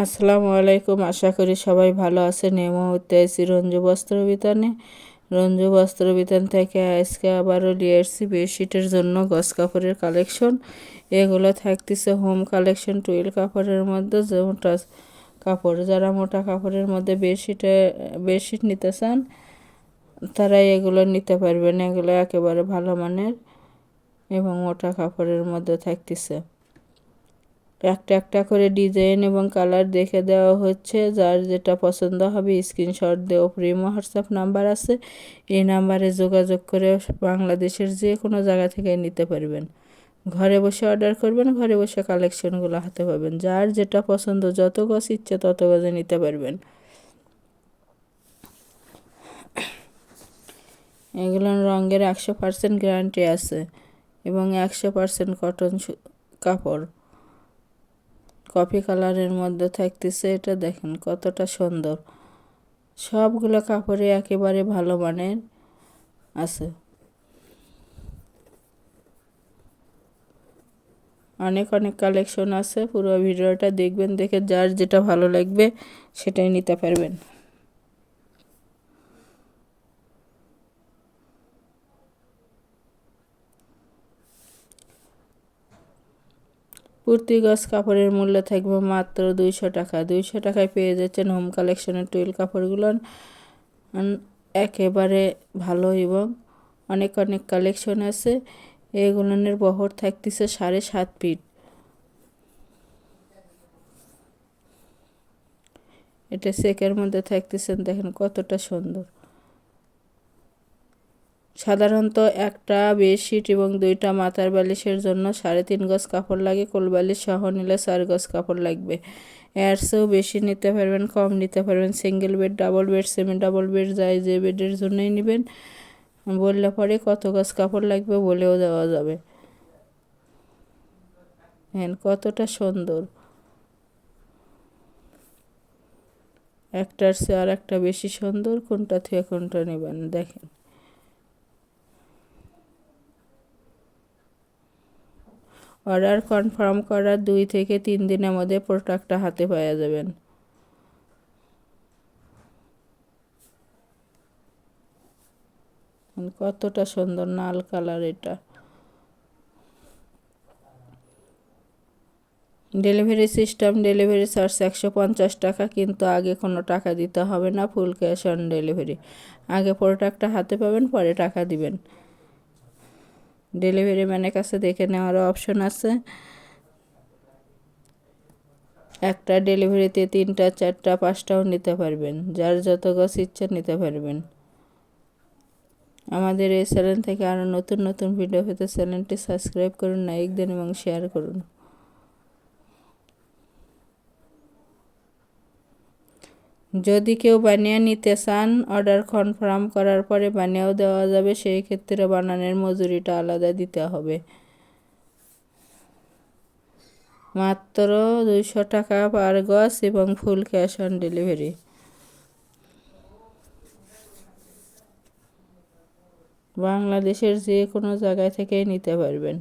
আসসালামু আলাইকুম, আশা করি সবাই ভালো আছেন। এই মুহূর্তে আছি রঞ্জু বস্ত্র বিতানে। রঞ্জু বস্ত্র বিতান থেকে আজকে আবারও নিয়ে এসেছি বেডশিটের জন্য গস কাপড়ের কালেকশন। এগুলো থাকতেছে হোম কালেকশন টুইল কাপড়ের মধ্যে, যে মোটা কাপড়। যারা মোটা কাপড়ের মধ্যে বেডশিট নিতে চান তারা এগুলো নিতে পারবেন। এগুলো একেবারে ভালো মানের এবং মোটা কাপড়ের মধ্যে থাকতেছে। একটা একটা করে ডিজাইন এবং কালার দেখে দেওয়া হচ্ছে। যার যেটা পছন্দ হবে স্ক্রিনশট দেওয়া প্রিমো হোয়াটসঅ্যাপ নাম্বার আছে, এই নাম্বারে যোগাযোগ করে বাংলাদেশের যে কোনো জায়গা থেকে নিতে পারবেন। ঘরে বসে অর্ডার করবেন, ঘরে বসে কালেকশনগুলো হাতে পাবেন। যার যেটা পছন্দ, যত গজ ইচ্ছে তত গজে নিতে পারবেন। এগুলোর রঙের 100% গ্যারান্টি আছে এবং 100% কটন কাপড়। কফি কালারের মধ্যে থাকতেছে, এটা দেখেন কতটা সুন্দর। সবগুলো কাপড়ে একেবারে ভালো মানের আছে। অনেক অনেক কালেকশন আছে, পুরো ভিডিওটা দেখবেন, দেখে যার যেটা ভালো লাগবে সেটাই নিতে পারবেন। প্রতি গজ কাপড়ের মূল্য থাকবে মাত্র 200 টাকা। 200 টাকায় পেয়ে যাচ্ছেন হোম কালেকশনের টুইল কাপড়গুলো। একেবারে ভালো এবং অনেক অনেক কালেকশন আছে। এগুলোর বহর থাকতেছে 7.5 ফিট। এটা চেকের মধ্যে থাকতেছেন, দেখেন কতটা সুন্দর। সাধারণত একটা বেডশিট এবং 2টা মাথার বালিশের জন্য 3.5 গজ কাপড় লাগে। কোলবালিশ সহ নিলে 4 গজ কাপড় লাগবে। এর চেয়েও বেশি নিতে পারবেন, কম নিতে পারবেন। Single bed, double bed, semi double bed, যাই যে বেডের জন্যই নেবেন বললে পরে কত গজ কাপড় লাগবে বলেও দেওয়া যাবে। হ্যাঁ, কতটা সুন্দর। একটার চেয়ে আর একটা বেশি সুন্দর। কোনটা থেকে কোনটা নেবেন দেখেন। অর্ডার কনফার্ম করার 2 থেকে 3 দিনের মধ্যে প্রোডাক্টটা হাতে পাওয়া যাবেন। কতটা সুন্দর লাল কালার। এটা ডেলিভারি সিস্টেম, ডেলিভারি চার্জ 150 টাকা, কিন্তু আগে কোনো টাকা দিতে হবে না। Full cash on delivery. আগে প্রোডাক্টটা হাতে পাবেন, পরে টাকা দিবেন। ডেলিভারি ম্যানের কাছে দেখে নেওয়ারও অপশন আছে। একটা ডেলিভারিতে 3টা, 4টা, 5টাও নিতে পারবেন। যার যত গজ ইচ্ছা নিতে পারবেন। আমাদের এই চ্যানেল থেকে আরও নতুন নতুন ভিডিও পেতে চ্যানেলটি সাবস্ক্রাইব করুন, লাইক দিন এবং শেয়ার করুন। যদি কেউ বানিয়ে নিতে চান, অর্ডার কনফার্ম করার পরে বানিয়েও দেওয়া যাবে। সেই ক্ষেত্রে বানানোর মজুরিটা আলাদা দিতে হবে। মাত্র 200 টাকা পার গজ এবং ফুল ক্যাশ অন ডেলিভারি। বাংলাদেশের যে কোনো জায়গায় থেকেই নিতে পারবেন।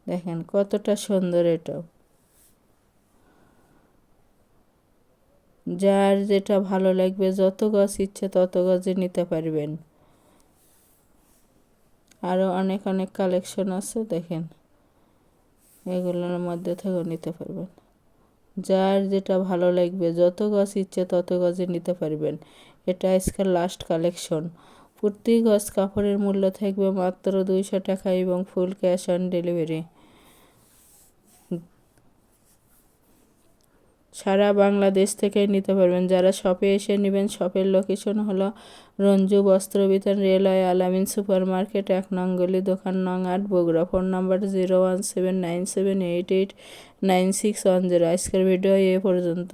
দেখেন কতটা সুন্দর। এটাও যার যেটা ভালো লাগবে, যত গজ ইচ্ছে তত গজে নিতে পারবেন। আরও অনেক অনেক কালেকশন আছে, দেখেন এগুলোর মধ্যে থেকেও নিতে পারবেন। যার যেটা ভালো লাগবে, যত গজ ইচ্ছে তত গজে নিতে পারবেন। এটা আজকের লাস্ট কালেকশন। প্রতি গজ কাপড়ের মূল্য থাকবে মাত্র 200 টাকা এবং ফুল ক্যাশ অন ডেলিভারি। সারা বাংলাদেশ থেকে নিতে পারবেন। যারা শপে এসে নেবেন, শপের লোকেশন হলো রঞ্জু বস্ত্র বিতান, রেলওয়ে আলামিন সুপার মার্কেট, 1 নং গলি, দোকান নং 8, বগুড়া। Phone number 01797889610। আজকের ভিডিও এ পর্যন্ত।